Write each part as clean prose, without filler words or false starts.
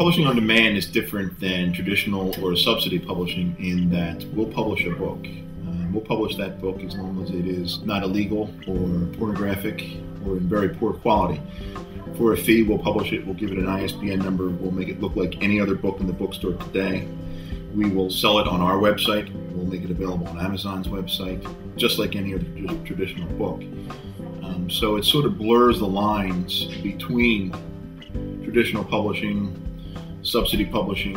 Publishing on demand is different than traditional or subsidy publishing in that we'll publish a book. We'll publish that book as long as it is not illegal or pornographic or in very poor quality. For a fee, we'll publish it, we'll give it an ISBN number, we'll make it look like any other book in the bookstore today. We will sell it on our website, we'll make it available on Amazon's website, just like any other traditional book. So it sort of blurs the lines between traditional publishing, subsidy publishing,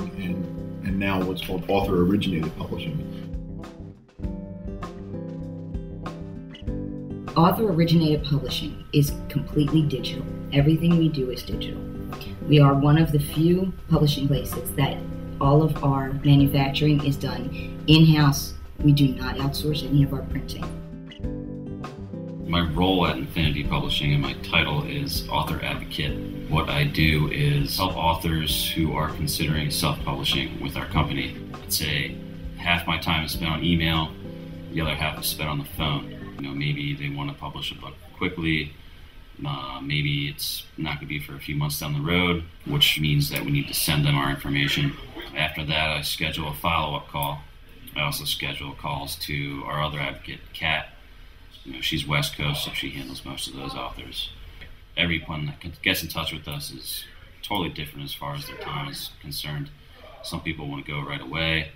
and now what's called author-originated publishing. Author-originated publishing is completely digital. Everything we do is digital. We are one of the few publishing places that all of our manufacturing is done in-house. We do not outsource any of our printing. My role at Infinity Publishing and my title is author advocate. What I do is help authors who are considering self-publishing with our company. I'd say half my time is spent on email, the other half is spent on the phone. Maybe they want to publish a book quickly. Maybe it's not going to be for a few months down the road, which means that we need to send them our information. After that, I schedule a follow-up call. I also schedule calls to our other advocate, Kat. She's West Coast, so she handles most of those authors. Everyone that gets in touch with us is totally different as far as their time is concerned. Some people want to go right away.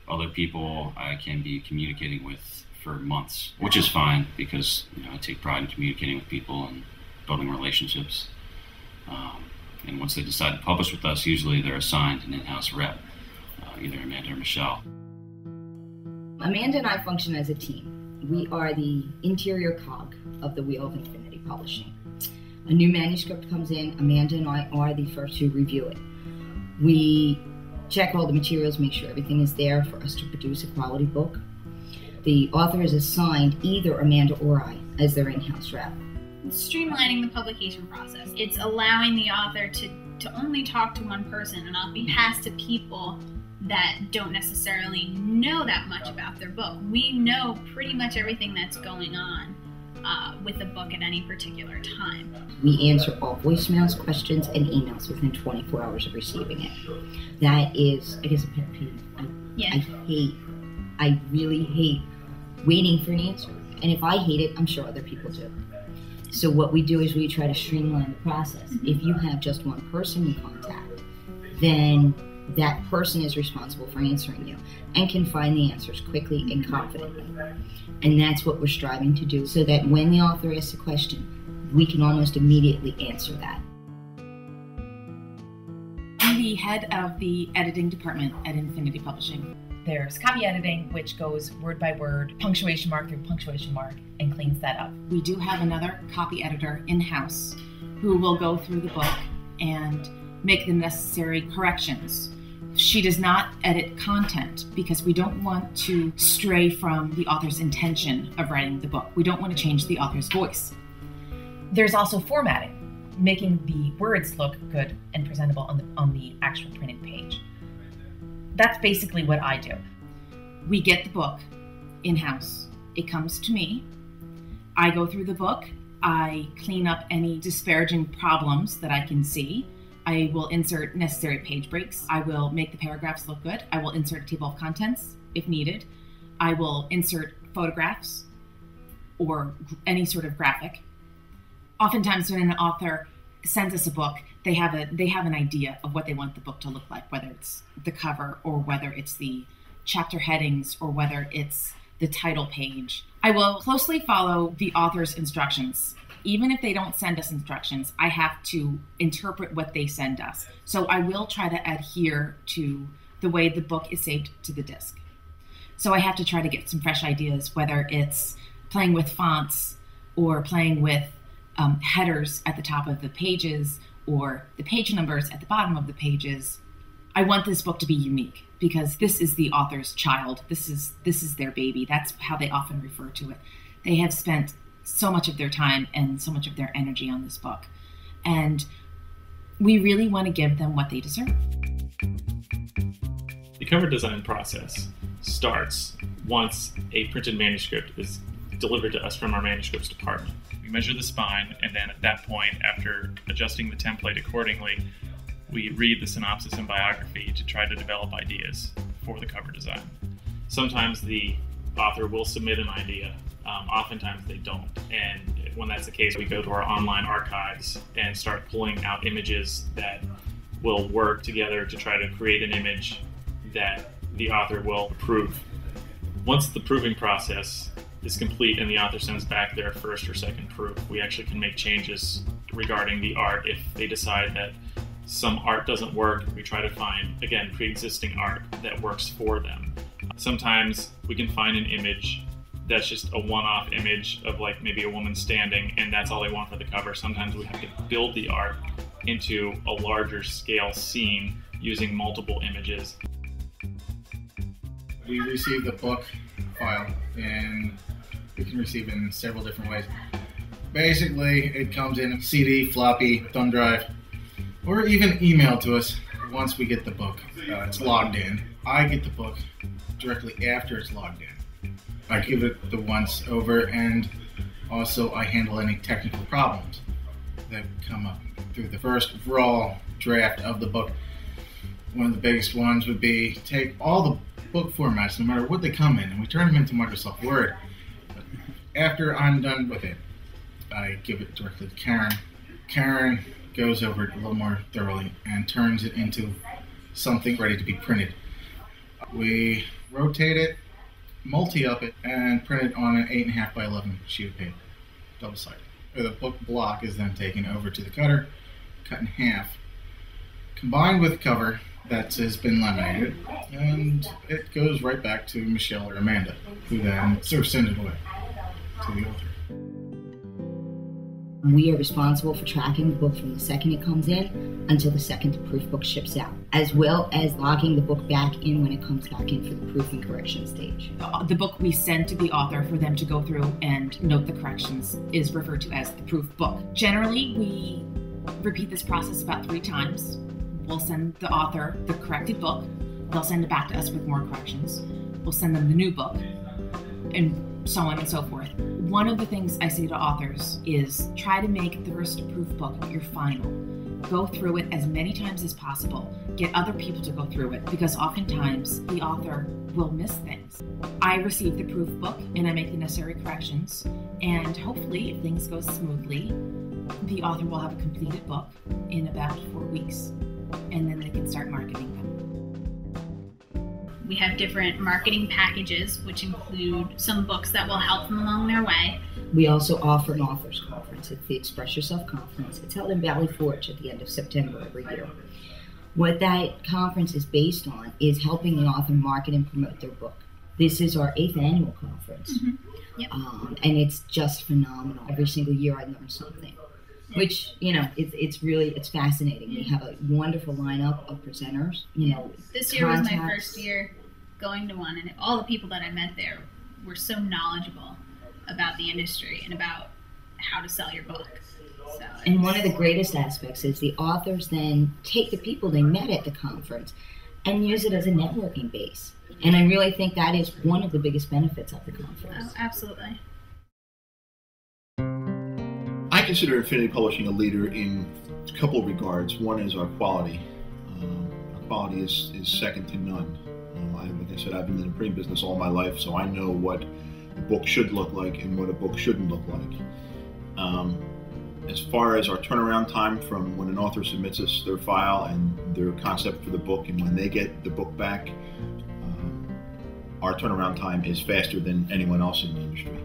Other people I can be communicating with for months, which is fine because I take pride in communicating with people and building relationships. And once they decide to publish with us, usually they're assigned an in-house rep, either Amanda or Michelle. Amanda and I function as a team. We are the interior cog of the wheel of Infinity Publishing. A new manuscript comes in, Amanda and I are the first to review it. We check all the materials, make sure everything is there for us to produce a quality book. The author is assigned either Amanda or I as their in-house rep. It's streamlining the publication process. It's allowing the author to only talk to one person and not be passed to people that don't necessarily know that much about their book. We know pretty much everything that's going on with the book at any particular time. We answer all voicemails, questions, and emails within 24 hours of receiving it. That is, I guess, a pet peeve. I really hate waiting for an answer. And if I hate it, I'm sure other people do. So what we do is we try to streamline the process. If you have just one person you contact, then that person is responsible for answering you and can find the answers quickly and confidently. And that's what we're striving to do, so that when the author asks a question, we can almost immediately answer that. I'm the head of the editing department at Infinity Publishing. There's copy editing, which goes word by word, punctuation mark through punctuation mark, and cleans that up. We do have another copy editor in-house who will go through the book and make the necessary corrections. She does not edit content because we don't want to stray from the author's intention of writing the book. We don't want to change the author's voice. There's also formatting, making the words look good and presentable on the actual printed page. That's basically what I do. We get the book in-house. It comes to me. I go through the book. I clean up any disparaging problems that I can see. I will insert necessary page breaks. I will make the paragraphs look good. I will insert a table of contents if needed. I will insert photographs or any sort of graphic. Oftentimes when an author sends us a book, they have an idea of what they want the book to look like, whether it's the cover or whether it's the chapter headings or whether it's the title page. I will closely follow the author's instructions. Even if they don't send us instructions, I have to interpret what they send us. So I will try to adhere to the way the book is saved to the disc. So I have to try to get some fresh ideas, whether it's playing with fonts or playing with headers at the top of the pages or the page numbers at the bottom of the pages. I want this book to be unique because this is the author's child. This is their baby. That's how they often refer to it. They have spent so much of their time and so much of their energy on this book. And we really want to give them what they deserve. The cover design process starts once a printed manuscript is delivered to us from our manuscripts department. We measure the spine, and then at that point, after adjusting the template accordingly, we read the synopsis and biography to try to develop ideas for the cover design. Sometimes the author will submit an idea, oftentimes they don't. And when that's the case, we go to our online archives and start pulling out images that will work together to try to create an image that the author will approve. Once the proving process is complete and the author sends back their first or second proof, we actually can make changes regarding the art. If they decide that some art doesn't work, we try to find, again, pre-existing art that works for them. Sometimes we can find an image that's just a one-off image of like maybe a woman standing and that's all they want for the cover. Sometimes we have to build the art into a larger scale scene using multiple images. We receive the book file and we can receive it in several different ways. Basically, it comes in a CD, floppy, thumb drive, or even emailed to us once we get the book. It's logged in. I get the book directly after it's logged in. I give it the once over, and also I handle any technical problems that come up through the first raw draft of the book. One of the biggest ones would be take all the book formats, no matter what they come in, and we turn them into Microsoft Word. But after I'm done with it, I give it directly to Karen. Karen goes over it a little more thoroughly and turns it into something ready to be printed. We rotate it, multi-up it, and print it on an 8.5 by 11 sheet of paper, double-sided. The book block is then taken over to the cutter, cut in half, combined with cover that has been laminated, and it goes right back to Michelle or Amanda, who then sends it away to the author. We are responsible for tracking the book from the second it comes in until the second the proof book ships out, as well as logging the book back in when it comes back in for the proof and correction stage. The book we send to the author for them to go through and note the corrections is referred to as the proof book. Generally, we repeat this process about 3 times. We'll send the author the corrected book. They'll send it back to us with more corrections. We'll send them the new book, and so on and so forth. One of the things I say to authors is try to make the first proof book your final. Go through it as many times as possible. Get other people to go through it, because oftentimes the author will miss things. I receive the proof book and I make the necessary corrections, and hopefully, if things go smoothly, the author will have a completed book in about 4 weeks, and then they can start marketing them. We have different marketing packages, which include some books that will help them along their way. We also offer an authors conference. It's the Express Yourself conference. It's held in Valley Forge at the end of September every year. What that conference is based on is helping the author market and promote their book. This is our 8th annual conference. Mm-hmm. Yep. And it's just phenomenal. Every single year I learn something, which, it's fascinating. We have a wonderful lineup of presenters. This year was my first year going to one, and all the people that I met there were so knowledgeable about the industry and about how to sell your book. And one of the greatest aspects is the authors then take the people they met at the conference and use it as a networking base. And I really think that is one of the biggest benefits of the conference. Oh, absolutely. I consider Infinity Publishing a leader in a couple of regards. One is our quality. Our quality is second to none. Like I said, I've been in the print business all my life, so I know what a book should look like and what a book shouldn't look like. As far as our turnaround time from when an author submits us their file and their concept for the book and when they get the book back, our turnaround time is faster than anyone else in the industry.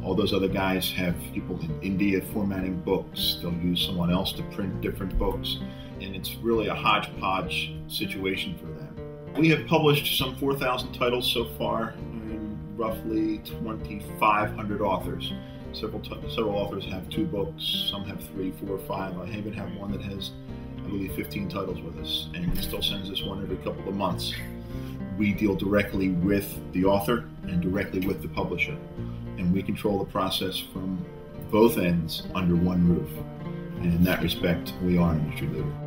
All those other guys have people in India formatting books. They'll use someone else to print different books, and it's really a hodgepodge situation for them. We have published some 4,000 titles so far, and roughly 2,500 authors. Several authors have 2 books, some have 3, 4, 5. I even have one that has, I believe, 15 titles with us, and he still sends us one every couple of months. We deal directly with the author and directly with the publisher, and we control the process from both ends under one roof. And in that respect, we are an industry leader.